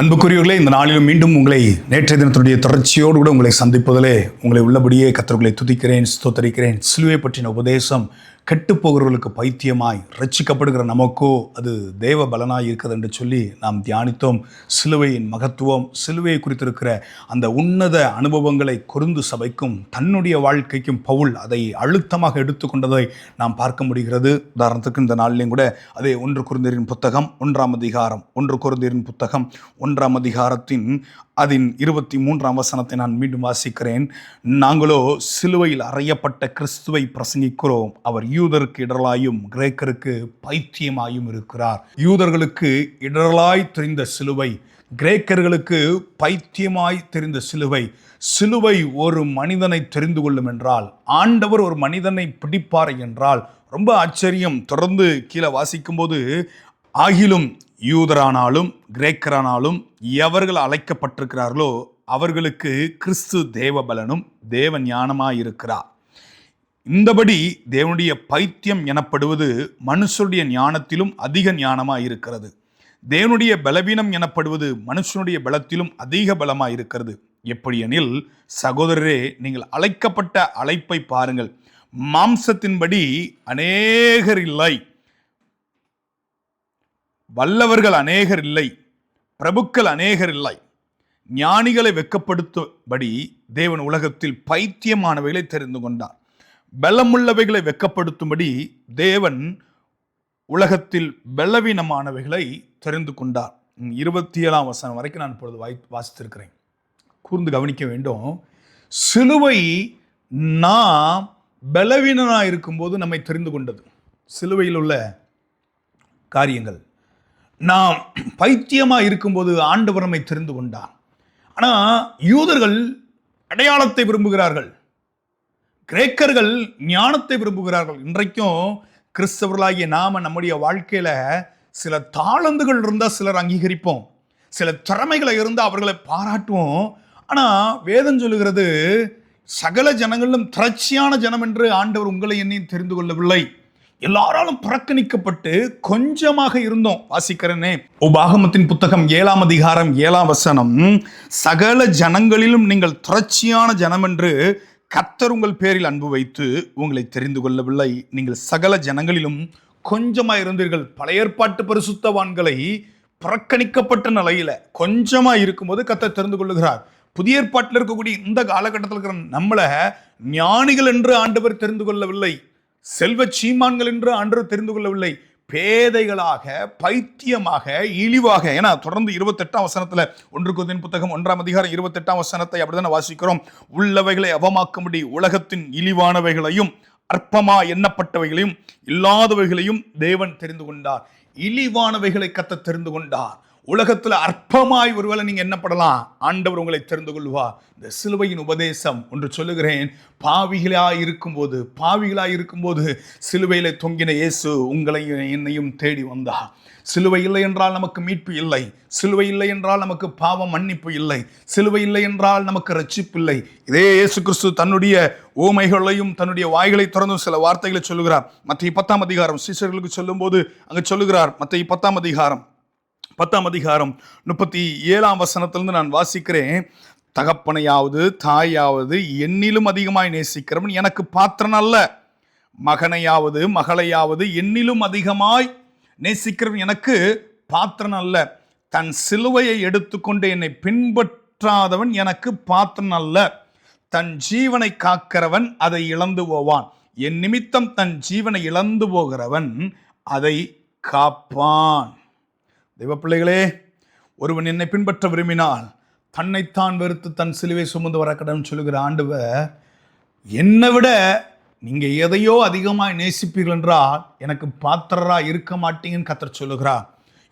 அன்புக்குரியவர்களே, இந்த நாளிலும் மீண்டும் உங்களை நேற்றைய தினத்தினுடைய தொடர்ச்சியோடு கூட உங்களை சந்திப்பதிலே உங்களை உள்ளபடியே கர்த்தர்களை துதிக்கிறேன், ஸ்தோத்தரிக்கிறேன். சிலுவை பற்றின உபதேசம் கெட்டுப்போகிறவர்களுக்கு பைத்தியமாய், ரட்சிக்கப்படுகிற நமக்கோ அது தேவ பலனாய் இருக்கிறது என்று சொல்லி நாம் தியானித்தோம். சிலுவையின் மகத்துவம், சிலுவையை குறித்திருக்கிற அந்த உன்னத அனுபவங்களை கொரிந்து சபைக்கும் தன்னுடைய வாழ்க்கைக்கும் பவுல் அதை அழுத்தமாக எடுத்துக்கொண்டதை நாம் பார்க்க முடிகிறது. உதாரணத்துக்கு இந்த நாளிலையும் கூட அதே 1 கொரிந்தியரின் புத்தகம் 1ஆம் அதிகாரம் 1 கொரிந்தியரின் புத்தகம் 1ஆம் அதிகாரத்தின் அதன் 23ஆம் வசனத்தை நான் மீண்டும் வாசிக்கிறேன். நாங்களோ சிலுவையில் அறையப்பட்ட கிறிஸ்துவை பிரசங்கிக்கிறோம். அவர் யூதருக்கு இடரலாயும் கிரேக்கருக்கு பைத்தியமாயும் இருக்கிறார். யூதர்களுக்கு இடரலாய் தெரிந்த சிலுவை, கிரேக்கர்களுக்கு பைத்தியமாய் தெரிந்த சிலுவை. சிலுவை ஒரு மனிதனை தெரிந்து கொள்ளும் என்றால், ஆண்டவர் ஒரு மனிதனை பிடிப்பார் என்றால் ரொம்ப ஆச்சரியம். தொடர்ந்து கீழே வாசிக்கும்போது, ஆகிலும் யூதரானாலும் கிரேக்கரானாலும் எவர்கள் அழைக்கப்பட்டிருக்கிறார்களோ அவர்களுக்கு கிறிஸ்து தேவபலனும் தேவ ஞானமாயிருக்கிறார். இந்தபடி தேவனுடைய பைத்தியம் எனப்படுவது மனுஷனுடைய ஞானத்திலும் அதிக ஞானமாயிருக்கிறது. தேவனுடைய பலவீனம் எனப்படுவது மனுஷனுடைய பலத்திலும் அதிக பலமாயிருக்கிறது. எப்படியெனில், சகோதரரே, நீங்கள் அழைக்கப்பட்ட அழைப்பை பாருங்கள். மாம்சத்தின்படி அநேகர் இல்லை, வல்லவர்கள் அநேகர் இல்லை, பிரபுக்கள் அநேகர் இல்லை. ஞானிகளை வெட்கப்படுத்தும்படி தேவன் உலகத்தில் பைத்தியமானவைகளை தெரிந்து கொண்டார். பலமுள்ளவைகளை வெட்கப்படுத்தும்படி தேவன் உலகத்தில் பலவீனமானவைகளை தெரிந்து கொண்டார். 27ஆம் வசனம் வரைக்கும் நான் இப்பொழுது வாசித்திருக்கிறேன். கூர்ந்து கவனிக்க வேண்டும். சிலுவை நாம் பலவீனனாக இருக்கும்போது நம்மை தெரிந்து கொண்டது. சிலுவையில் உள்ள காரியங்கள் நாம் பைத்தியமாக இருக்கும்போது ஆண்டவர் நம்மை தெரிந்து கொண்டார். ஆனால் யூதர்கள் அடையாளத்தை விரும்புகிறார்கள், கிரேக்கர்கள் ஞானத்தை விரும்புகிறார்கள். இன்றைக்கும் கிறிஸ்தவர்களாகிய நாம நம்முடைய வாழ்க்கையில சில தாளந்துகள் இருந்தால் சிலர் அங்கீகரிப்போம், சில திறமைகளை இருந்தால் அவர்களை பாராட்டுவோம். ஆனால் வேதம் சொல்லுகிறது, சகல ஜனங்களிலும் திரட்சியான ஜனம் என்று ஆண்டவர் உங்களை என்னையும் தெரிந்து கொள்ளவில்லை. எல்லாராலும் புறக்கணிக்கப்பட்டு கொஞ்சமாக இருந்தோம். வாசிக்கிறேனே, உபாகமத்தின் புத்தகம் 7ஆம் அதிகாரம் 7ஆம் வசனம், சகல ஜனங்களிலும் நீங்கள் திரட்சியான ஜனம் என்று கர்த்தர் உங்கள் பேரில் அன்பு வைத்து உங்களை தெரிந்து கொள்ளவில்லை. நீங்கள் சகல ஜனங்களிலும் கொஞ்சமாக இருந்தீர்கள். பழைய ஏற்பாட்டு பரிசுத்தவான்களை புறக்கணிக்கப்பட்ட நிலையில கொஞ்சமாக இருக்கும்போது கர்த்தர் தெரிந்து கொள்ளுகிறார். புதிய ஏற்பாட்டில் இருக்கக்கூடிய இந்த காலகட்டத்தில் இருக்கிற நம்மளை ஞானிகள் என்று ஆண்டவர் தெரிந்து கொள்ளவில்லை, செல்வ சீமான்கள் என்று ஆண்டவர் தெரிந்து கொள்ளவில்லை. பேதைகளாக, பைத்தியமாக, இழிவாக. ஏன்னா தொடர்ந்து 28ஆம் வசனத்துல 1 கொரிந்தியர் புத்தகம் 1ஆம் அதிகாரம் 28ஆம் வசனத்தை அப்படிதான் வாசிக்கிறோம். உள்ளவைகளை அவமாக்கும்படி உலகத்தின் இழிவானவைகளையும் அற்பமா எண்ணப்பட்டவைகளையும் இல்லாதவைகளையும் தேவன் தெரிந்து கொண்டார். இழிவானவைகளை கர்த்தர் தெரிந்து கொண்டார். உலகத்தில் அற்பமாய் ஒருவேளை நீங்க என்னப்படலாம், ஆண்டவர் உங்களை தெரிந்து கொள்வார். இந்த சிலுவையின் உபதேசம் ஒன்று சொல்லுகிறேன். பாவிகளாய் இருக்கும்போது சிலுவையில தொங்கின இயேசு உங்களையும் என்னையும் தேடி வந்தார். சிலுவை இல்லை என்றால் நமக்கு மீட்பு இல்லை, சிலுவை இல்லை என்றால் நமக்கு பாவ மன்னிப்பு இல்லை, சிலுவை இல்லை என்றால் நமக்கு ரட்சிப்பு இல்லை. இதே இயேசு கிறிஸ்து தன்னுடைய ஓமைகளையும் தன்னுடைய வாய்களை திறந்தும் சில வார்த்தைகளை சொல்லுகிறார். மத்தேயு 10ஆம் அதிகாரம் சீஷர்களுக்கு சொல்லும் போது அங்கு சொல்லுகிறார். மத்தேயு 10ஆம் அதிகாரம் 37ஆம் வசனத்திலிருந்து நான் வாசிக்கிறேன். தகப்பனையாவது தாயாவது என்னிலும் அதிகமாய் நேசிக்கிறவன் எனக்கு பாத்திரன் அல்ல, மகனையாவது மகளையாவது என்னிலும் அதிகமாய் நேசிக்கிறவன் எனக்கு பாத்திரன் அல்ல, தன் சிலுவையை எடுத்துக்கொண்டு என்னை பின்பற்றாதவன் எனக்கு பாத்திரன் அல்ல, தன் ஜீவனை காக்கிறவன் அதை இழந்து போவான், என் நிமித்தம் தன் ஜீவனை இழந்து போகிறவன் அதை காப்பான். தெய்வ பிள்ளைகளே, ஒருவன் என்னை பின்பற்ற விரும்பினால் தன்னைத்தான் வெறுத்து தன் சிலுவை சுமந்து வர கடவுள் சொல்லுகிற ஆண்டவர், என்னை விட நீங்க எதையோ அதிகமாக நேசிப்பீர்கள் என்றால் எனக்கு பாத்திரரா இருக்க மாட்டீங்கன்னு கர்த்தர் சொல்லுகிறார்.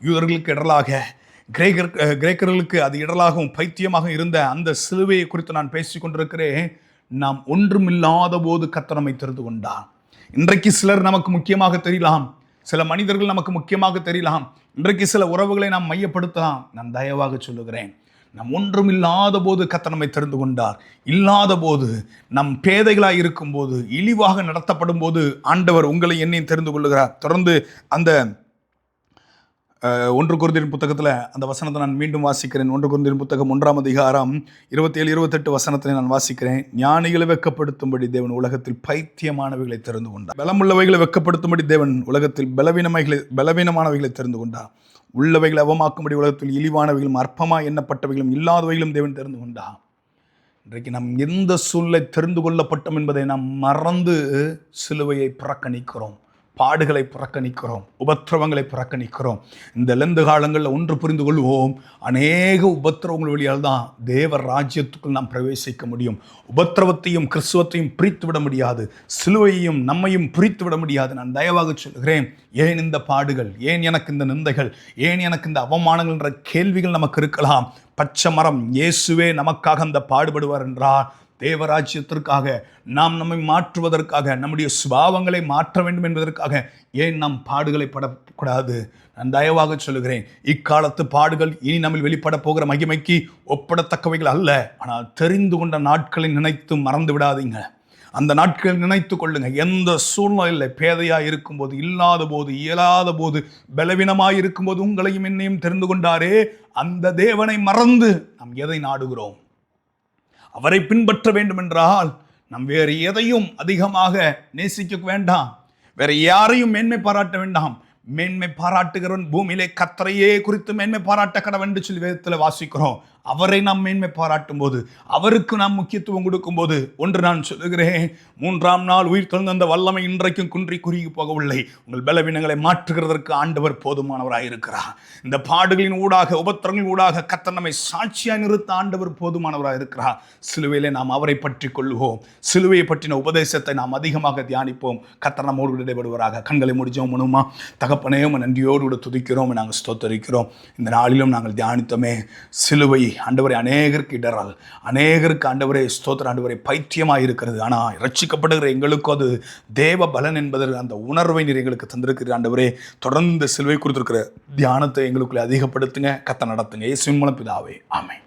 யூதர்களுக்கு இடலாக, கிரேக்கர்களுக்கு அது இடலாகவும் பைத்தியமாக இருந்த அந்த சிலுவையை குறித்து நான் பேசிக் கொண்டிருக்கிறேன். நாம் ஒன்றுமில்லாத போது கர்த்தர் நம்மை தெரிந்து கொண்டார். இன்றைக்கு சிலர் நமக்கு முக்கியமாக தெரியலாம், சில மனிதர்கள் நமக்கு முக்கியமாக தெரியலாம், இன்றைக்கு சில உறவுகளை நாம் மையப்படுத்தலாம். நான் தயவாக சொல்லுகிறேன், நம் ஒன்றுமில்லாத போது கர்த்தர் நம்மை தெரிந்து கொண்டார். இல்லாத போது, நம் பேதைகளாய் இருக்கும் போது, இழிவாக நடத்தப்படும் போது ஆண்டவர் உங்களை என்னையும் தெரிந்து கொள்ளுகிறார். தொடர்ந்து அந்த 1 கொரிந்தியர் புத்தகத்தில் அந்த வசனத்தை நான் மீண்டும் வாசிக்கிறேன். 1 கொரிந்தியர் புத்தகம் 1ஆம் அதிகாரம் 27-28 வசனத்தில் நான் வாசிக்கிறேன். ஞானிகளை வெட்கப்படுத்தும்படி தேவன் உலகத்தில் பைத்தியமானவைகளை தெரிந்து கொண்டார். பலமுள்ளவைகளை வெட்கப்படுத்தும்படி தேவன் உலகத்தில் பலவீனமானவைகளை தெரிந்து கொண்டார். உள்ளவைகளை அவமாக்கும்படி உலகத்தில் இழிவானவைகளும் அற்பமாக எண்ணப்பட்டவைகளும் இல்லாதவைகளும் தேவன் தெரிந்து கொண்டார். இன்றைக்கு நாம் எந்த சூழ்நிலை தெரிந்து கொள்ளப்பட்டோம் என்பதை நாம் மறந்து சிலுவையை புறக்கணிக்கிறோம், பாடுகளை புறக்கணிக்கிறோம், உபத்திரவங்களை புறக்கணிக்கிறோம். இந்த லெந்து காலங்களில் ஒன்று புரிந்து கொள்வோம், அநேக உபத்திரவங்கள் வழியால் தான் தேவ ராஜ்யத்துக்குள் நாம் பிரவேசிக்க முடியும். உபத்திரவத்தையும் கிறிஸ்துவத்தையும் பிரித்து விட முடியாது, சிலுவையையும் நம்மையும் பிரித்து விட முடியாது. நான் தயவாக சொல்கிறேன், ஏன் இந்த பாடுகள், ஏன் எனக்கு இந்த நிந்தைகள், ஏன் எனக்கு இந்த அவமானங்கள் என்ற கேள்விகள் நமக்கு இருக்கலாம். பச்சை மரம் இயேசுவே நமக்காக அந்த பாடுபடுவார் என்றார். தேவராஜ்யத்திற்காக, நாம் நம்மை மாற்றுவதற்காக, நம்முடைய சுபாவங்களை மாற்ற வேண்டும் என்பதற்காக ஏன் நாம் பாடுகளை படக்கூடாது? நான் தயவாக சொல்லுகிறேன், இக்காலத்து பாடுகள் இனி நம்ம வெளிப்பட போகிற மகிமைக்கு ஒப்பிடத்தக்கவைகள் அல்ல. ஆனால் தெரிந்து கொண்ட நாட்களை நினைத்து மறந்து விடாதீங்க. அந்த நாட்களை நினைத்து கொள்ளுங்க. எந்த சூழ்நிலையில் பேதையாக இருக்கும்போது, இல்லாத போது, இயலாத போது, பலவீனமாக இருக்கும்போது உங்களையும் என்னையும் தெரிந்து கொண்டாரே, அந்த தேவனை மறந்து நாம் எதை நாடுகிறோம்? அவரை பின்பற்ற வேண்டும் என்றால் நாம் வேறு எதையும் அதிகமாக நேசிக்க வேண்டாம், வேற யாரையும் மேன்மை பாராட்ட வேண்டாம். மேன்மை பாராட்டுகிறவன் பூமியிலே கர்த்தரையே குறித்து மேன்மை பாராட்ட கடவன் என்று சொல்லி வேதத்தில் வாசிக்கிறோம். அவரை நாம் மேன்மை பாராட்டும் போது, அவருக்கு நாம் முக்கியத்துவம் கொடுக்கும் போது, ஒன்று நான் சொல்லுகிறேன், 3ஆம் நாள் உயிர் தெழுந்த அந்த வல்லமை இன்றைக்கும் குன்றி குறுகி போகவில்லை. உங்கள் பலவீனங்களை மாற்றுகிறதற்கு ஆண்டவர் போதுமானவராக இருக்கிறார். இந்த பாடுகளின் ஊடாக, உபத்திரங்களின் ஊடாக கர்த்தர் நம்மை சாட்சியாக நிறுத்த ஆண்டவர் போதுமானவராக இருக்கிறார். சிலுவையிலே நாம் அவரை பற்றி கொள்வோம். சிலுவையை பற்றின உபதேசத்தை நாம் அதிகமாக தியானிப்போம். கர்த்தர் நம்மோடு இடைபடுவராக. கண்களை முடிச்சோம் மனுமா தகப்பனே, நன்றியோடு துதிக்கிறோம், நாங்கள் ஸ்தோத்தரிக்கிறோம். இந்த நாளிலும் நாங்கள் தியானித்தோமே சிலுவை ஆண்டவரே அநேகருக்கு இடரால், அநேகருக்கு ஆண்டவரே ஸ்தோத்திர ஆண்டவரே பைத்தியமாக இருக்கிறது. ஆனால் ரட்சிக்கப்படுகிற எங்களுக்கும் அது தேவ பலன் என்பதற்கு அந்த உணர்வை நீர் எங்களுக்கு தந்திருக்கிற ஆண்டவரே. தொடர்ந்து சிலுவை குறித்திருக்கிற தியானத்தை எங்களுக்குள்ளே அதிகப்படுத்துங்க, கர்த்தர் நடத்துங்க. இயேசுவின் மூலம் பிதாவே, ஆமென்.